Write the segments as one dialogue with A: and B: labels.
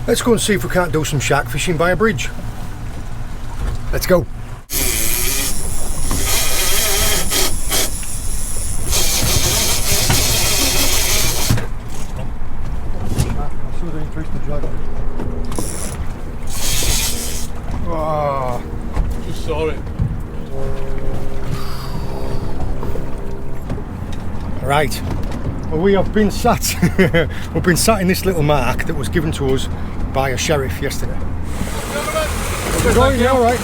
A: Let's go and see if we can't do some shark fishing by a bridge. Let's go. Oh.
B: Just saw it.
A: Right. Well, we have been sat. We've been sat in this little mark that was given to us by a sheriff yesterday. All right.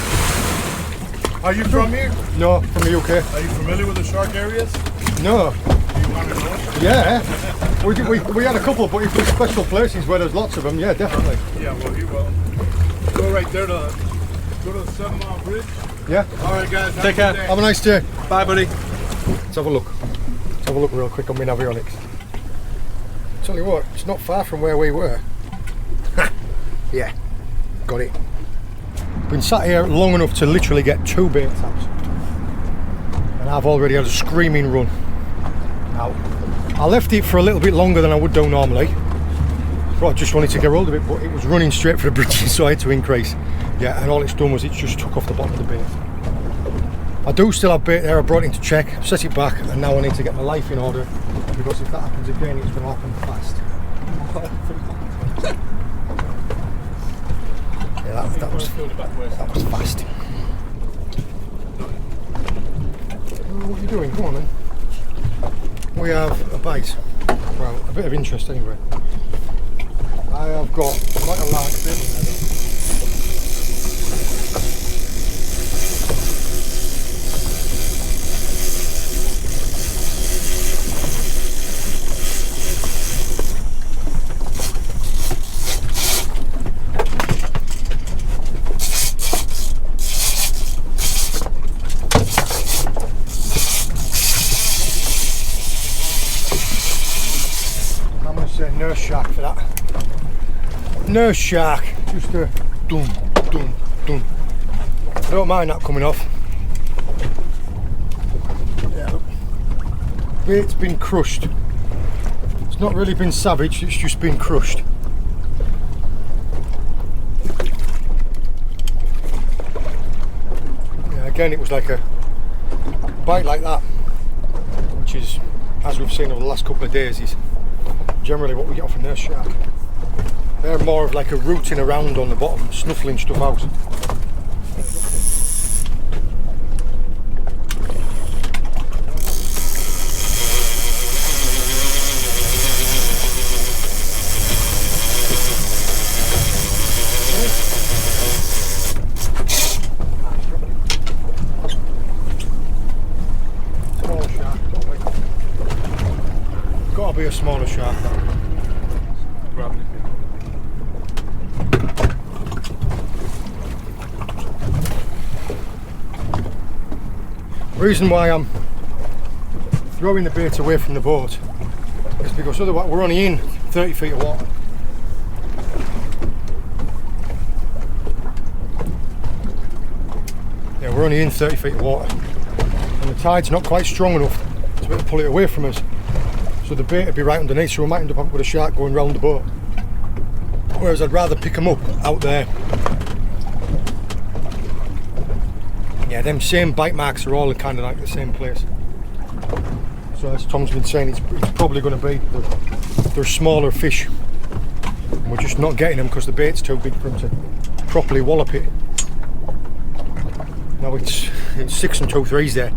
B: Are you from here?
A: No, from the UK.
B: Are you familiar with the shark areas?
A: No.
B: Do you want to know?
A: Yeah. We had a couple, but if there's special places where there's lots of them, yeah, definitely.
B: Yeah, well, you will. Go right there to go to the 7 Mile Bridge.
A: Yeah.
B: All right, guys.
C: Take care.
A: Have a nice day.
C: Bye, buddy.
A: Let's have a look. Let's have a look real quick on my navionics. Tell you what, it's not far from where we were. Yeah, got it. Been sat here long enough to literally get 2 bait taps, and I've already had a screaming run. Now, I left it for a little bit longer than I would do normally. But I just wanted to get hold of it, but it was running straight for the bridge, so I had to increase. Yeah, and all it's done was it just took off the bottom of the bait. I do still have bait there. I brought it in to check, set it back, and now I need to get my life in order, because if that happens again, it's going to happen fast. Yeah, that was fast. What are you doing? Come on then. We have a bite. Well, a bit of interest anyway. I have got quite a large bit. Nurse shark for that. Nurse shark. Just a dum, dum, dum. I don't mind that coming off. Yeah, look. Bait's been crushed. It's not really been savaged, it's just been crushed. Yeah, again, it was like a bite like that, which is, as we've seen over the last couple of days, is generally what we get off a nurse shark. They're more of like a rooting around on the bottom, snuffling stuff out. Smaller shark, gotta be a smaller shark. The reason why I'm throwing the bait away from the boat is because otherwise we're only in 30 feet of water. Yeah, we're only in 30 feet of water, and the tide's not quite strong enough to be able to pull it away from us. So the bait would be right underneath, so we might end up with a shark going round the boat. Whereas I'd rather pick them up out there. Yeah, them same bite marks are all in kind of like the same place. So as Tom's been saying, it's probably going to be they're smaller fish. And we're just not getting them because the bait's too big for them to properly wallop it. Now it's 6 and 2/3 there.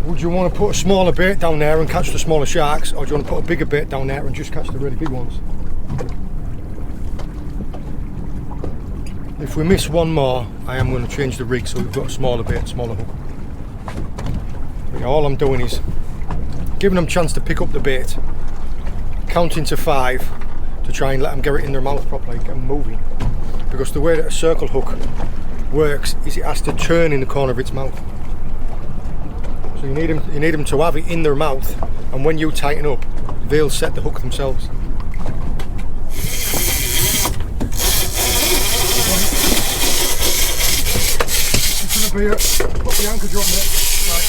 A: Would you want to put a smaller bait down there and catch the smaller sharks, or do you want to put a bigger bait down there and just catch the really big ones? If we miss one more, I am going to change the rig so we've got a smaller bait, smaller hook. But yeah, all I'm doing is giving them a chance to pick up the bait, counting to 5 to try and let them get it in their mouth properly, get them moving. Because the way that a circle hook works is it has to turn in the corner of its mouth. So you need them to have it in their mouth, and when you tighten up, they'll set the hook themselves. It's going to be put the anchor drop there. Right.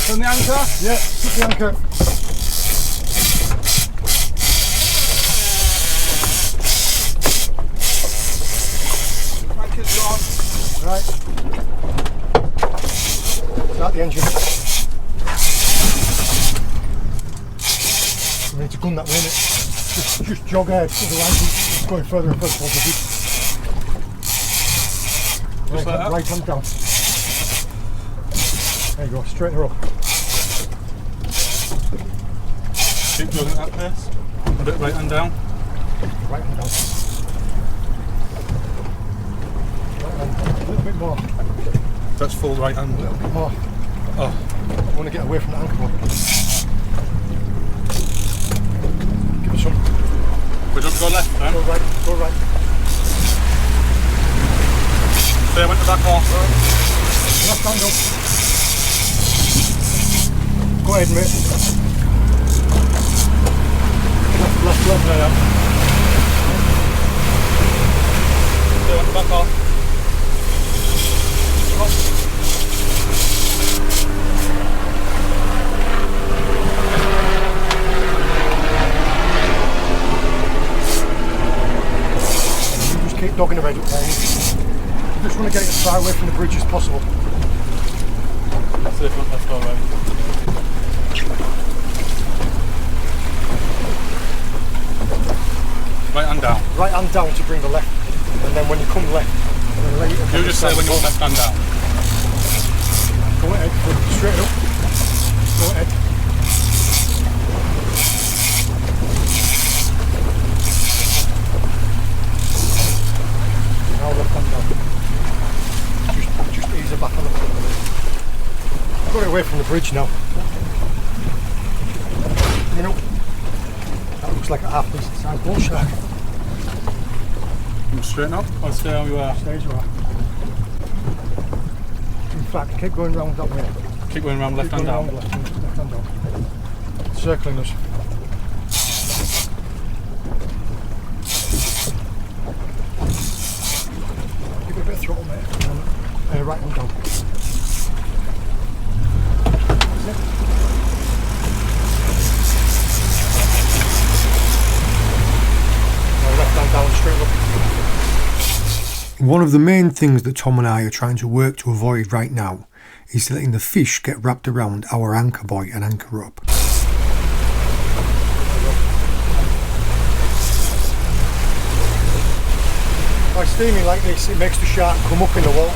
C: Turn the anchor?
A: Yeah, put the anchor. Right. Start the engine. We need to gun that way, innit? Just jog ahead, otherwise it's going further and further towards the beach.
B: Just like that?
A: Right hand down. There you go, straighten her up.
B: Keep going at that pace. A bit right hand down.
A: Right hand down. Right hand down. A little bit more.
B: That's full right hand.
A: A little bit more.
B: Oh,
A: I want to get away from the anchor boy. Give it some.
B: we don't go left then.
A: Go right, go right.
B: So I went to back off.
A: Left hand up. Go ahead, mate. Left.
B: Yeah, yeah. So I went to back off.
A: You just keep dogging around it, man. You just want to get it as far away from the bridge as possible.
B: That's it, let's go around. Right hand down.
A: Right hand down to bring the left, and then when you come left, then later
B: You just say when you want left hand down.
A: Go ahead, straight up. Go ahead. Now left hand down. Just ease it back on the front. Got it away from the bridge now. You know, that looks like a half decent sized bull shark.
B: You straighten up or stay how you are?
A: Stay as you are. In fact, keep going round that way.
B: Keep going around left
A: Keep
B: hand
A: going
B: down.
A: round left hand down. Circling us. Give it a bit of throttle, mate. And then, right hand down. That's it. Now left hand down, straight up. One of the main things that Tom and I are trying to work to avoid right now is letting the fish get wrapped around our anchor buoy and anchor rope. By steaming like this, it makes the shark come up in the water.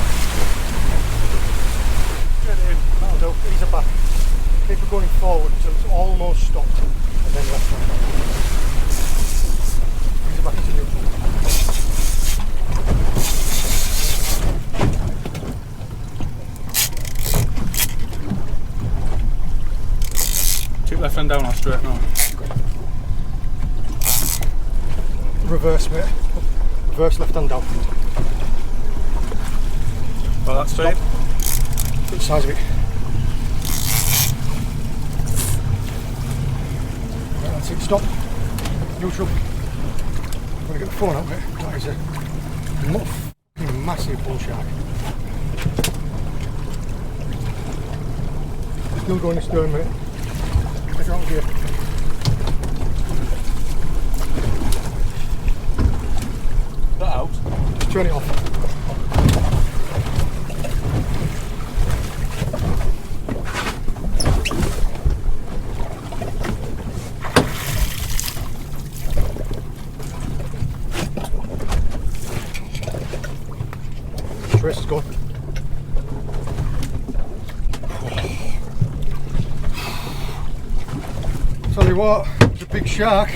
A: Get it in, that'll do, ease it back. Keep it going forward until it's almost stopped, and then left hand. Ease it back into neutral.
B: Keep left hand down or straight now.
A: Reverse, mate. Reverse left hand down.
B: Well, that's straight.
A: Look at the size of it. Right, that's it. Stop. Neutral. I'm going to get the phone out, mate. That is a massive bull shark. Still going astern, mate. Take her out of here.
B: That out.
A: Just turn it off. Trace is gone. Tell you what, it's a big shark.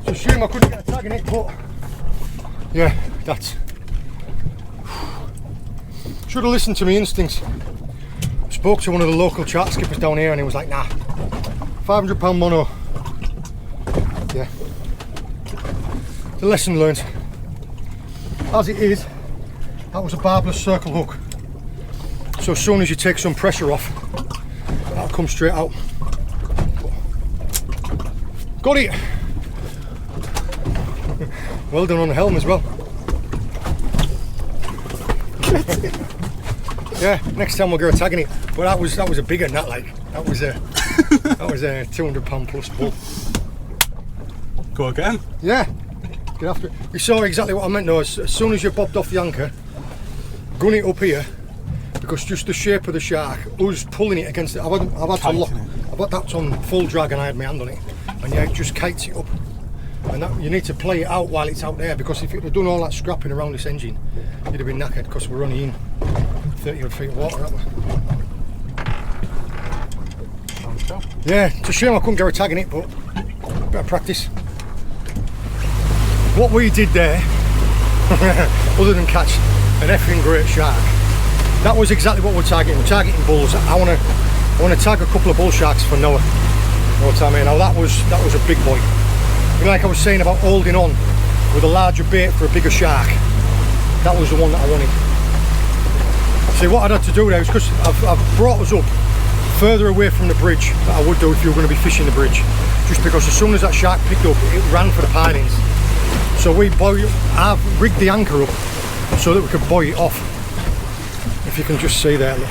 A: It's a shame I couldn't get a tag in it, but yeah, that's. Should have listened to my instincts. Spoke to one of the local chart skippers down here and he was like, nah, £500 mono. Yeah. The lesson learned. As it is, that was a barbless circle hook. So as soon as you take some pressure off, that'll come straight out. Got it! Well done on the helm as well. Yeah, next time we'll go tagging it. But that was a bigger nut, like that was a £200 plus bull.
B: Go again.
A: Yeah, get after it. You saw exactly what I meant though. As soon as you popped off the anchor, gun it up here because just the shape of the shark, us pulling it against it. I've had to lock. I've got that on full drag and I had my hand on it, and yeah, it just kites it up. And that, you need to play it out while it's out there, because if it had done all that scrapping around this engine, you'd have been knackered, because we're only in 30 odd feet of water, aren't we? Yeah, it's a shame I couldn't get a tag in it, but better practice. What we did there, other than catch an effing great shark, that was exactly what we're targeting. We're targeting bulls. I want to tag a couple of bull sharks for Noah. You know what I mean? Now that was a big boy. You know, like I was saying about holding on with a larger bait for a bigger shark, that was the one that I wanted. See, what I'd had to do there is, because I've brought us up further away from the bridge that I would do if you were going to be fishing the bridge, just because as soon as that shark picked up, it ran for the pilings. So I've rigged the anchor up so that we could buoy it off. If you can just see there, look.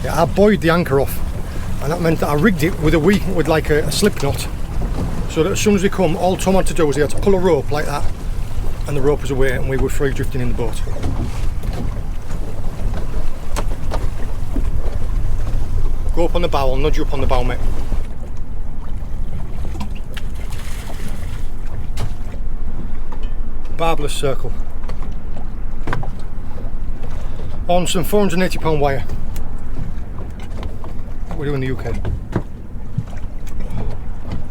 A: Yeah, I buoyed the anchor off, and that meant that I rigged it with like a slip knot, so that as soon as they come, all Tom had to do was he had to pull a rope like that, and the rope was away, and we were free drifting in the boat. Go up on the bow, I'll nudge you up on the bow, mate. Barbless circle. On some 480 pound wire. What we do in the UK.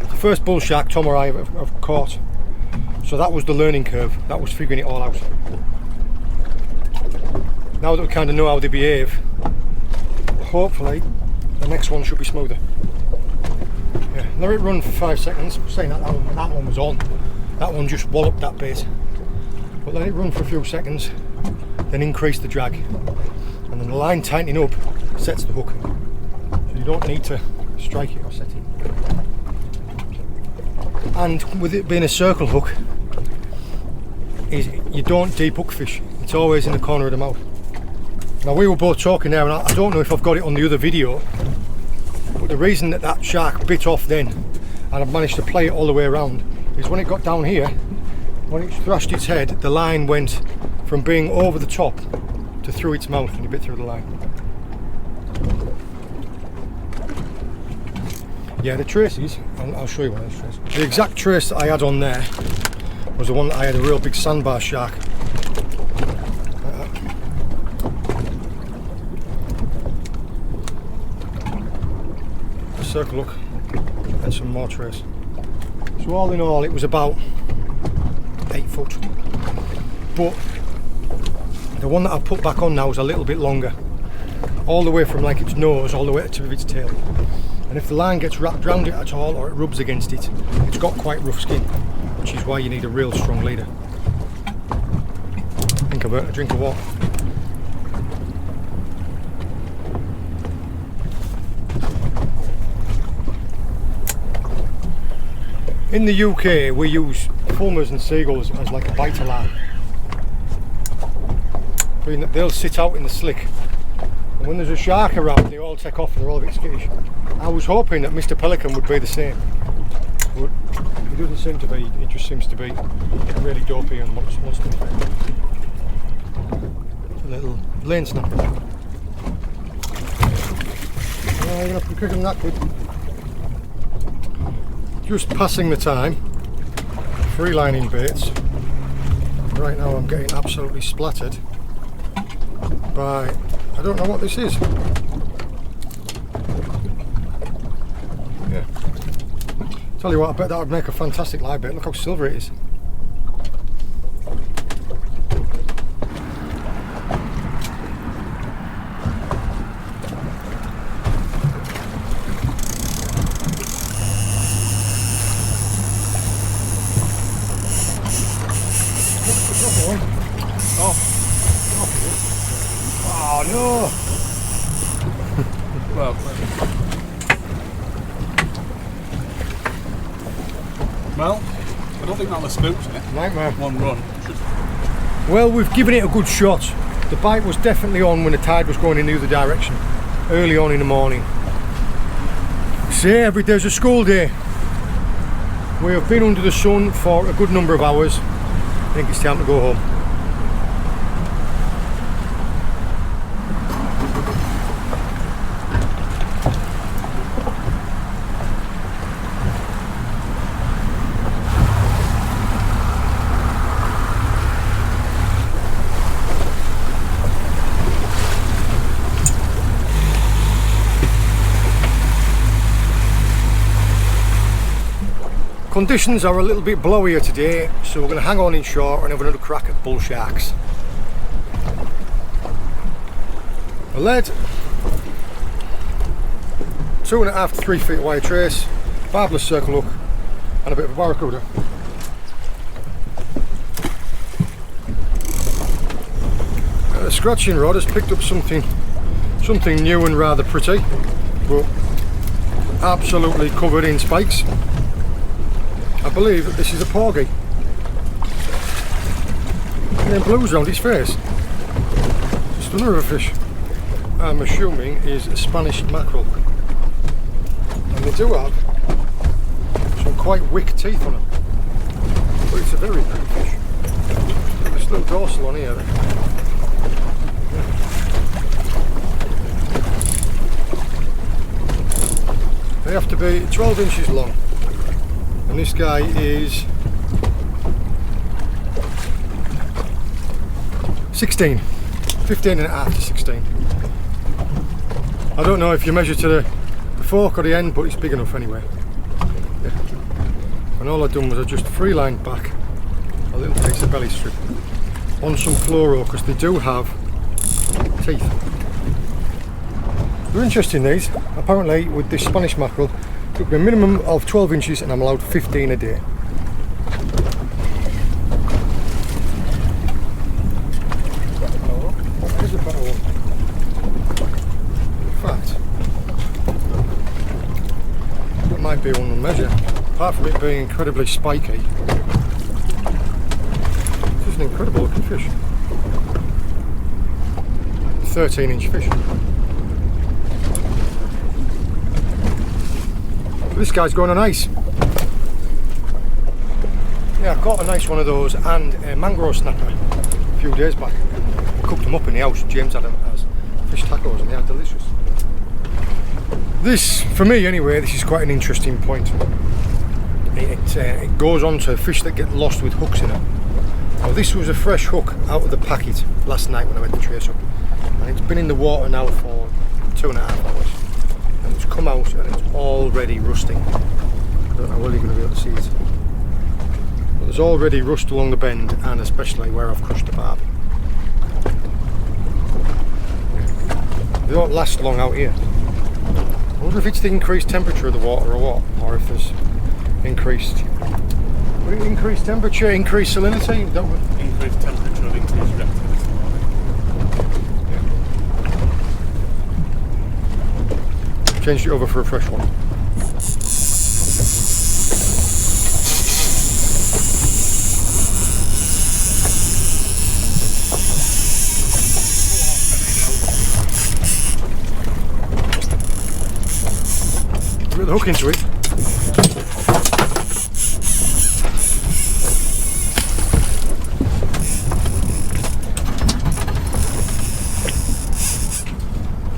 A: The first bull shark Tom or I have caught. So that was the learning curve. That was figuring it all out. Now that we kind of know how they behave, hopefully the next one should be smoother. Yeah, let it run for 5 seconds. I'm saying that one was on. That one just walloped that bait. But let it run for a few seconds, then increase the drag. And then the line tightening up sets the hook. So you don't need to strike it or set it. And with it being a circle hook, you don't deep hook fish. It's always in the corner of the mouth. Now we were both talking there, and I don't know if I've got it on the other video, but the reason that shark bit off then, and I've managed to play it all the way around, is when it got down here, when it thrashed its head, the line went from being over the top to through its mouth, and it bit through the line. Yeah, the traces, I'll show you one of those traces. The exact trace that I had on there was the one that I had a real big sandbar shark. A circle hook and some more trace. So all in all, it was about 8 foot. But the one that I put back on now is a little bit longer, all the way from like its nose all the way to the tip of its tail. And if the line gets wrapped around it at all, or it rubs against it, it's got quite rough skin, which is why you need a real strong leader. Think about a drink of water. In the UK, we use fulmars and seagulls as like a biter line. Being that they'll sit out in the slick, and when there's a shark around, they all take off and they're all a bit skittish. I was hoping that Mr. Pelican would be the same, but he doesn't seem to be. He just seems to be really dopey and wants to infect. A little lane snapper. You're going to put quick on that quick. Just passing the time, free lining baits. Right now I'm getting absolutely splattered by, I don't know what this is. Yeah. Tell you what, I bet that would make a fantastic live bait. Look how silver it is. Oh no!
B: Well, I don't think that'll have spooked it.
A: Nightmare.
B: One run.
A: Well, we've given it a good shot. The bite was definitely on when the tide was going in the other direction, early on in the morning. Say, every day's a school day. We have been under the sun for a good number of hours. I think it's time to go home. Conditions are a little bit blowier today, so we're going to hang on inshore and have another crack at bull sharks. A lead, 2.5 to 3 feet wire trace, barbless circle hook, and a bit of a barracuda. The scratching rod has picked up something new and rather pretty, but absolutely covered in spikes. I believe that this is a porgy. And then blues around his face. Just another fish. I'm assuming is a Spanish mackerel. And they do have some quite wick teeth on them. But it's a very pretty fish. There's a little dorsal on here. They have to be 12 inches long. And this guy is 16, 15.5 to 16. I don't know if you measure to the fork or the end, but it's big enough anyway. Yeah. And all I've done was I just free lined back a little piece of belly strip on some fluoro, because they do have teeth. They're interesting, these. Apparently with this Spanish mackerel, it could be a minimum of 12 inches and I'm allowed 15 a day. Here's a better one. In fact, that might be one to measure. Apart from it being incredibly spiky, this is an incredible looking fish. 13-inch fish. This guy's going on ice. Yeah, I caught a nice one of those and a mangrove snapper a few days back. I cooked them up in the house. James had them as fish tacos and they are delicious. This, for me anyway, this is quite an interesting point. It goes on to fish that get lost with hooks in it. Now this was a fresh hook out of the packet last night when I went to trace up. And it's been in the water now for 2.5 hours. And it's come out and it's already rusting. I don't know whether you're going to be able to see it. But there's already rust along the bend, and especially where I've crushed the barb. They don't last long out here. I wonder if it's the increased temperature of the water or what, or if there's increased... Would it increase temperature, increase salinity?
B: Increased temperature of increased reactivity.
A: Changed it over for a fresh one. Put the hook into it.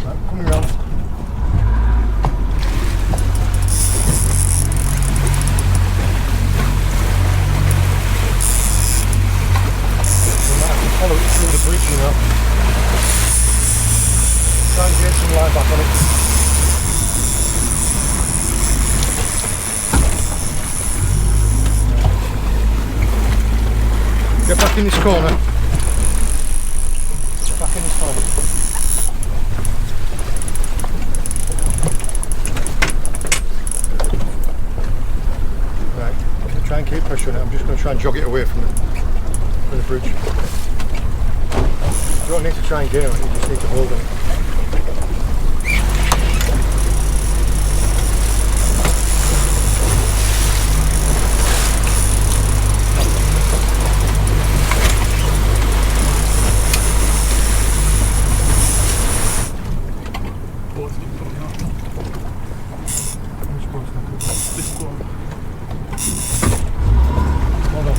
A: Right, coming around. Follow it through the breach, you know. Try and get some line back on it. Get back in this corner. Get back in this corner. Right, I'm going to try and keep pressure on it. I'm just going to try and jog it away from the bridge. You don't need to try and gear it, you just need to hold it.
B: What's it coming out? This one.
A: Hold on.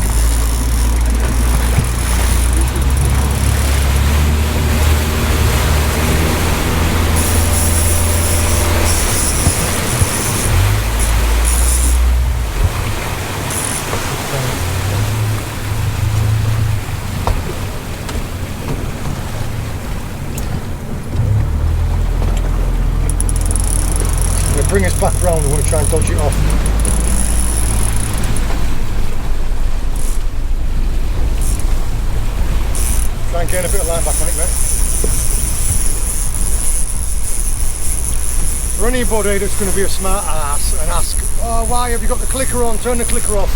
A: bring us back round. We want to try and dodge it off. Try and gain a bit of line back on it, mate. For anybody that's going to be a smart ass and ask, oh, why have you got the clicker on? Turn the clicker off.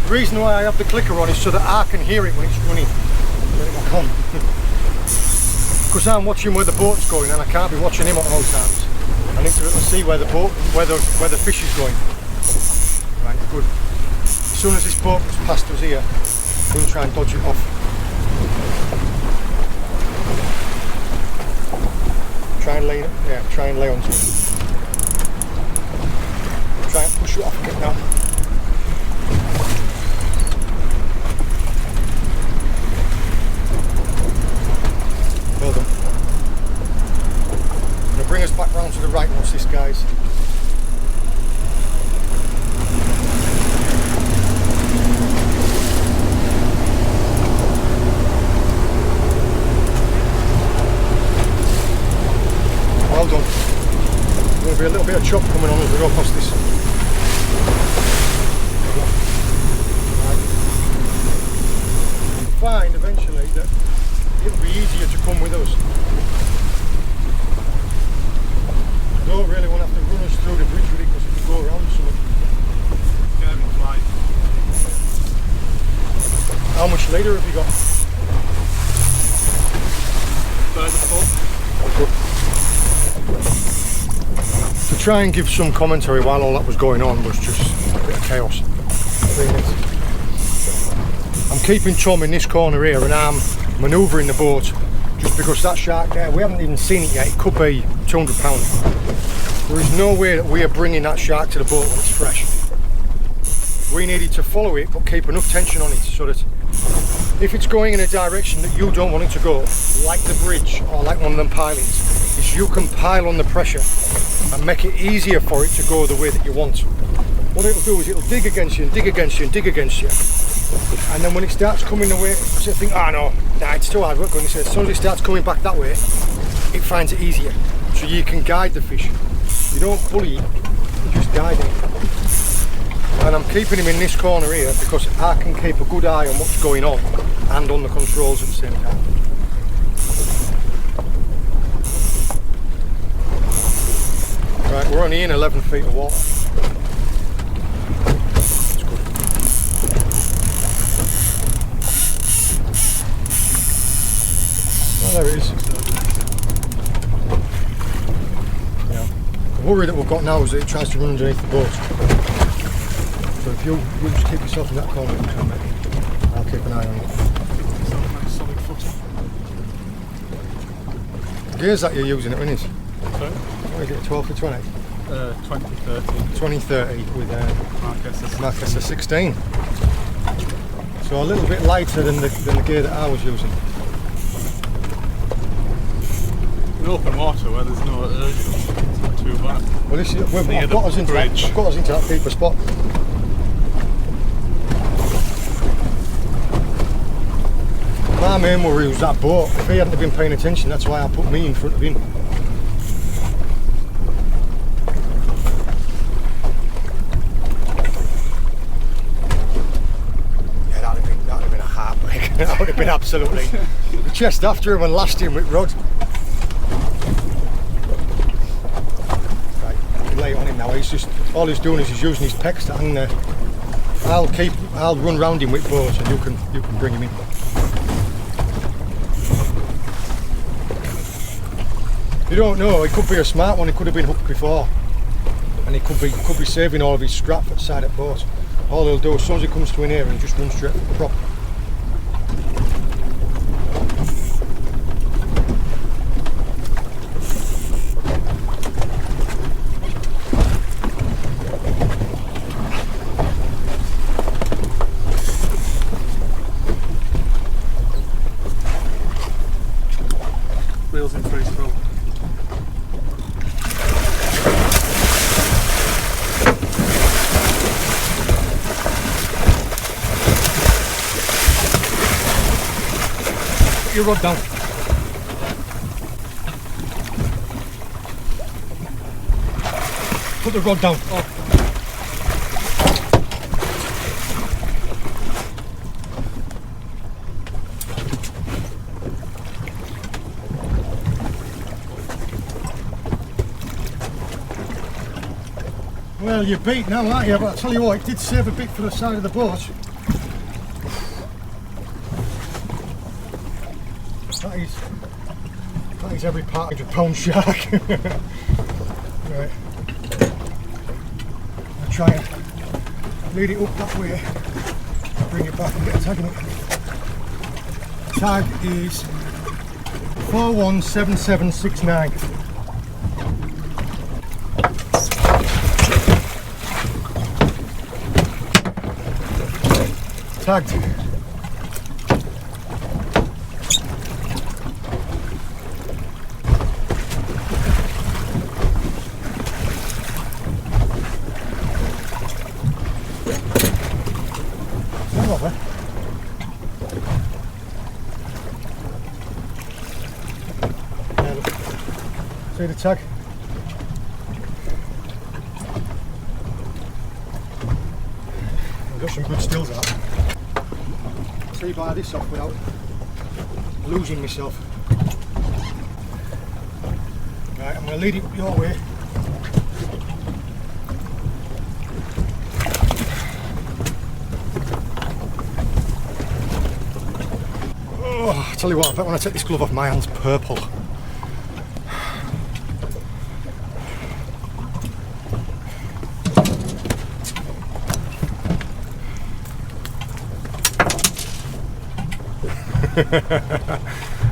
A: The reason why I have the clicker on is so that I can hear it when it's running. Turn it back on. Because I'm watching where the boat's going and I can't be watching him at all times. I need to see where the boat, where the fish is going. Right, good. As soon as this boat goes past us here, we'll try and dodge it off. Try and lay onto it. Try and push it off a bit now. Well done. I'm going to bring us back round to the right. Watch this, guys. Well done. There's going to be a little bit of chop coming on as we go past this. Find eventually that it'll be easier to come with us. I don't really want to have to run us through the bridge with it because it can go around something. How much later have you got?
B: 34.
A: To try and give some commentary while all that was going on was just a bit of chaos. I'm keeping Tom in this corner here and I'm manoeuvring the boat just because that shark there, we haven't even seen it yet, it could be 200 pounds. There is no way that we are bringing that shark to the boat when it's fresh. We needed to follow it but keep enough tension on it so that if it's going in a direction that you don't want it to go, like the bridge or like one of them pilings, is you can pile on the pressure and make it easier for it to go the way that you want. What it'll do is it'll dig against you and dig against you and dig against you. And then when it starts coming away, so you think, oh no, nah, it's too hard work going this way. As soon as it starts coming back that way, it finds it easier. So you can guide the fish. You don't bully it, you just guide it. And I'm keeping him in this corner here because I can keep a good eye on what's going on and on the controls at the same time. Right, we're only in 11 feet of water. It's good. Well, there it is. Yeah. The worry that we've got now is that it tries to run underneath the boat. So if you just keep yourself in that corner, I'll keep an eye on it.
B: Solid footing.
A: The gears that you're using it, when is?
B: Sorry?
A: What is it, 12 for 20?
B: 2030.
A: 2030 with
B: Mark
A: SS 16. So a little bit lighter than the gear that I was using.
B: In open water where there's no urge, it's not too bad.
A: Well, this is,
B: I've got us into
A: that deeper spot. My main worry was that boat. If he hadn't been paying attention, that's why I put me in front of him. Yeah, that'd have been a heartbreak. That would have been absolutely. We chased after him and lashed him with rod. Right, I can lay it on him now. He's just all he's doing is he's using his pecs to hang there. I'll run round him with boats and you can bring him in. You don't know, it could be a smart one, it could have been hooked before. And it could be saving all of his scrap at the side of the boat. All he'll do as soon as he comes to in here and just run straight for the prop.
B: Wheels in free throw.
A: Your rod down. Put the rod down.
B: Oh.
A: Well, you're beat now, aren't you? But I tell you what, it did save a bit for the side of the boat. That is every part of a £100 shark. Right. I'll try and lead it up that way, bring it back and get a tag in it. Tag is 417769. Tagged. See the tag? I've got some good stills out. See by this off without losing myself. Right, I'm going to lead it up your way. Oh, I tell you what, I bet when I take this glove off my hand's purple.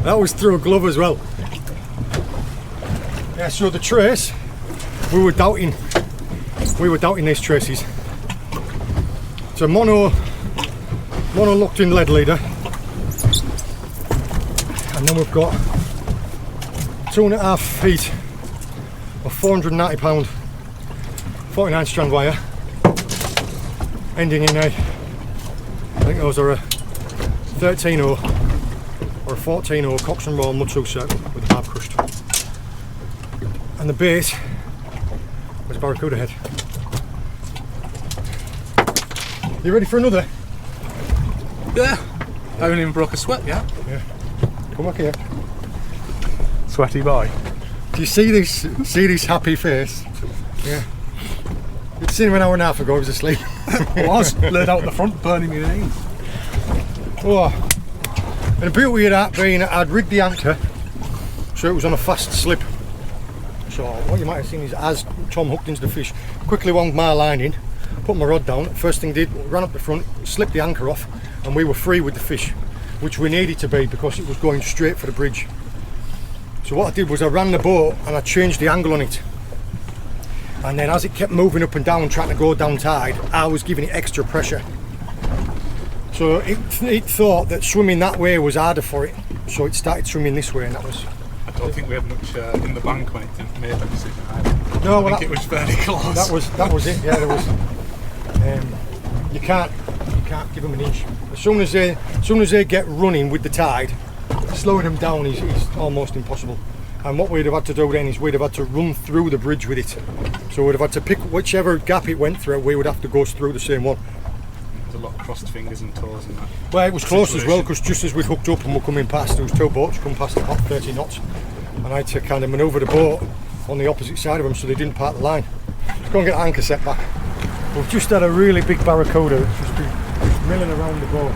A: That was through a glove as well. Yeah, so the trace, we were doubting these traces. It's a mono locked in lead leader, and then we've got 2.5 feet of 490 pound 49 strand wire ending in a, I think those are a 13-0 or a 14-0 Cox and Roll mud tooth circle with the barb crushed. And the base was a barracuda head. You ready for another?
B: Yeah. I haven't even broke a sweat yet.
A: Yeah. Come back here.
B: Sweaty boy.
A: Do you see this happy face? Yeah. You'd seen him an hour and a half ago, he was asleep.
B: I was laid out in the front burning me name.
A: Oh. And the beauty of that being I'd rigged the anchor so it was on a fast slip. So what you might have seen is as Tom hooked into the fish, quickly wound my line in, put my rod down, first thing did, ran up the front, slipped the anchor off, and we were free with the fish, which we needed to be because it was going straight for the bridge. So what I did was I ran the boat and I changed the angle on it. And then as it kept moving up and down, trying to go down tide, I was giving it extra pressure. So it thought that swimming that way was harder for it, so it started swimming this way, and that was...
B: I don't think we had much in the bank when it made that decision either.
A: No,
B: I think it was fairly close.
A: That was it. Yeah, there was. You can't give them an inch. As soon as they get running with the tide, slowing them down is almost impossible. And what we'd have had to do then is we'd have had to run through the bridge with it. So we'd have had to pick whichever gap it went through. We would have to go through the same one.
B: There's a lot of crossed fingers and toes in that.
A: Well, it was close as well, because just as we'd hooked up and were coming past, there was two boats coming past at about 30 knots, and I had to kind of manoeuvre the boat on the opposite side of them so they didn't part the line. Let's go and get the anchor set back. We've just had a really big barracuda that's just been milling around the boat.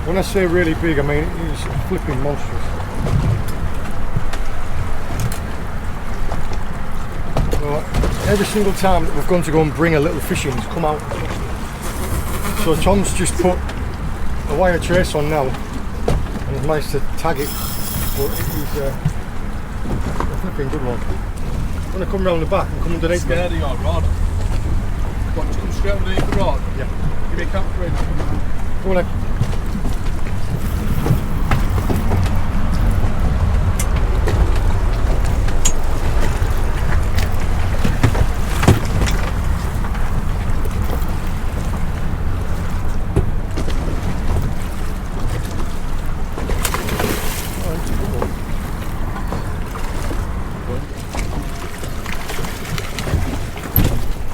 A: When I say really big, I mean it is flipping monstrous. So every single time that we've gone to go and bring a little fish in, it's come out. So Tom's just put a wire trace on now and he's managed to tag it, but it is a flipping good one. I'm going to come round the back and come underneath.
B: Scared of your rod. What, to come straight underneath the rod?
A: Yeah.
B: Give me a camp rig.
A: Come on then.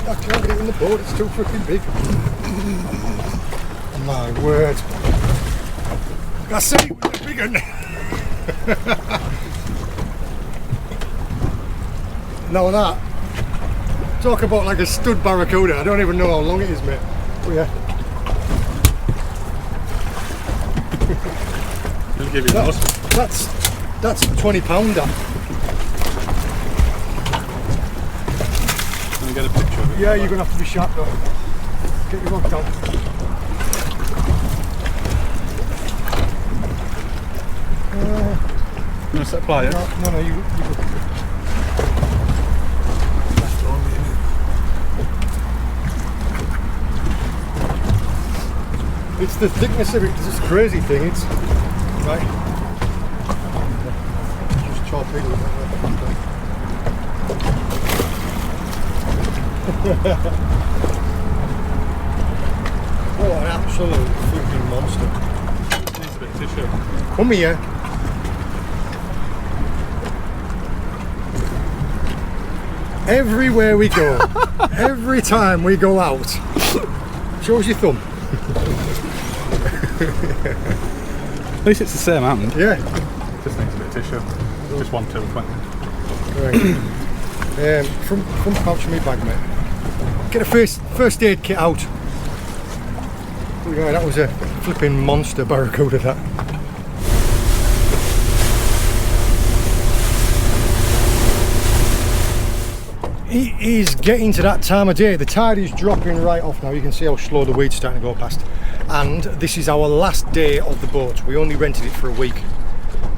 A: I can't get it in the boat, it's too freaking big. My word. I said it was a big one. Now that, talk about like a stud barracuda, I don't even know how long it is, mate. Oh yeah.
B: He'll give you those.
A: That's a 20-pounder.
B: Can I get a picture of it?
A: Yeah, you're gonna have to be sharp though. Get your rod down.
B: You want to set fire?
A: No, you go. It's the thickness of it, it's this crazy thing, it's right. Just chop it with Oh, an absolute freaking monster.
B: Needs a bit of tissue.
A: Come here. Everywhere we go, every time we go out, shows your thumb.
B: At least it's the same hand.
A: Yeah.
B: Just needs a bit of tissue. Just 1, 2, 20.
A: Right. From pouch of me bag, mate. Get a first aid kit out. Yeah, that was a flipping monster barracuda, that. It is getting to that time of day. The tide is dropping right off now. You can see how slow the weed's starting to go past. And this is our last day of the boat. We only rented it for a week.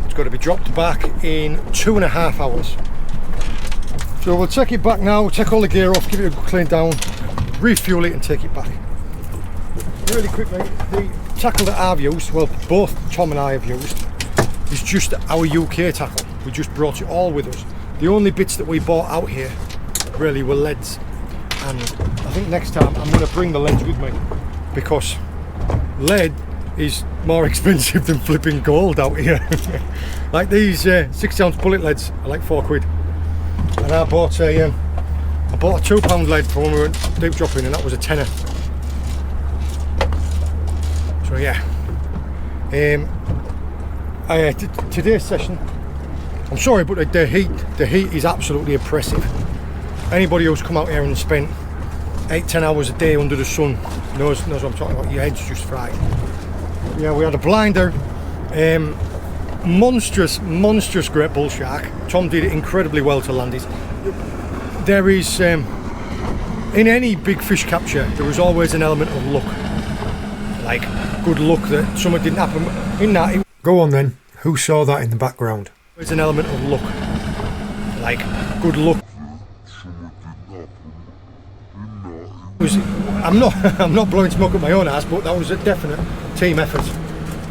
A: It's got to be dropped back in 2.5 hours. So we'll take it back now, take all the gear off, give it a clean down, refuel it and take it back. Really quickly, the tackle that I've used, well both Tom and I have used, is just our UK tackle. We just brought it all with us. The only bits that we bought out here really were leads, and I think next time I'm going to bring the leads with me, because lead is more expensive than flipping gold out here. Like these 6-ounce bullet leads are like £4, and I bought a £2 lead for when we went deep dropping, and that was a tenner. So yeah, today's session, I'm sorry, but the heat is absolutely oppressive. Anybody who's come out here and spent 8-10 hours a day under the sun knows what I'm talking about. Your head's just fried. Yeah, we had a blinder, monstrous great bull shark. Tom did it incredibly well to land it. There is in any big fish capture, there is always an element of luck, like good luck that something didn't happen. In that, go on then. Who saw that in the background? There's an element of luck, like good luck. I'm not blowing smoke up my own ass, but that was a definite team effort.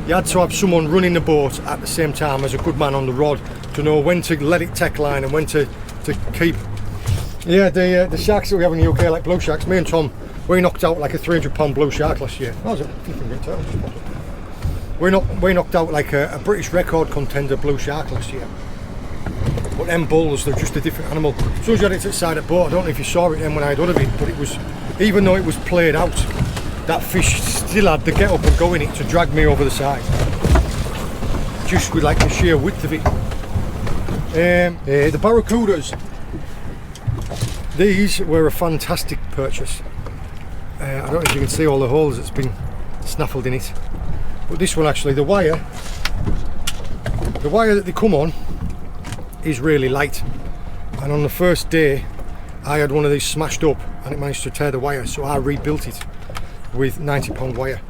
A: You had to have someone running the boat at the same time as a good man on the rod to know when to let it take line and when to keep. Yeah, the sharks that we have in the UK, like blue sharks, me and Tom, we knocked out like a 300-pound blue shark last year. That was a flipping good turtle. We knocked out like a British record contender blue shark last year. But them bulls, they're just a different animal. As soon as you had it to the side of the boat, I don't know if you saw it then when I had other it, but it was, even though it was played out, that fish still had the get up and go in it to drag me over the side. Just with like the sheer width of it. The barracudas, these were a fantastic purchase. I don't know if you can see all the holes that's been snaffled in it. But this one actually, the wire that they come on is really light, and on the first day I had one of these smashed up and it managed to tear the wire, so I rebuilt it with 90-pound wire.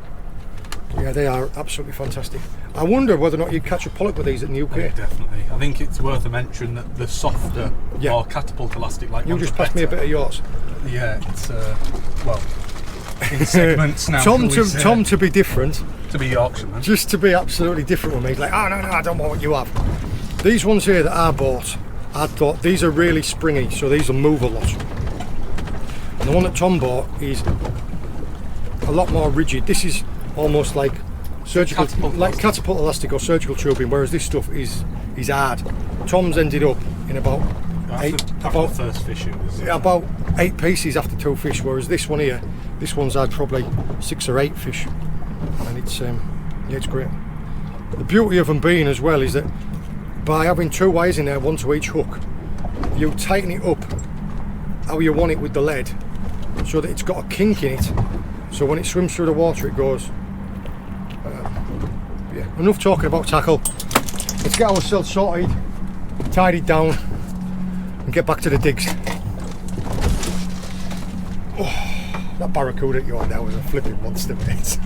A: Yeah, they are absolutely fantastic. I wonder whether or not you'd catch a polyp with these in the UK.
B: Yeah, definitely. I think it's worth a mention that the softer, more catapult elastic, like
A: you just passed me a bit of yours.
B: Yeah, it's well, in segments now.
A: Tom to be different,
B: to be Yorkshireman,
A: just to be absolutely different with me. He's like, oh no, I don't want what you have. These ones here that I bought, I thought these are really springy, so these will move a lot. And the one that Tom bought is a lot more rigid. This is almost like surgical, catapult elastic or surgical tubing, whereas this stuff is hard. Tom's ended up in about
B: After the first fish it was...
A: about 8 pieces after 2 fish, whereas this one here, this one's had probably 6 or 8 fish, and it's yeah, it's great. The beauty of them being as well is that by having 2 wires in there, 1 to each hook, you tighten it up how you want it with the lead, so that it's got a kink in it, so when it swims through the water it goes. Yeah, enough talking about tackle. Let's get ourselves sorted, tidied down, and get back to the digs. Oh, that barracuda at your there was a flipping monster, mate.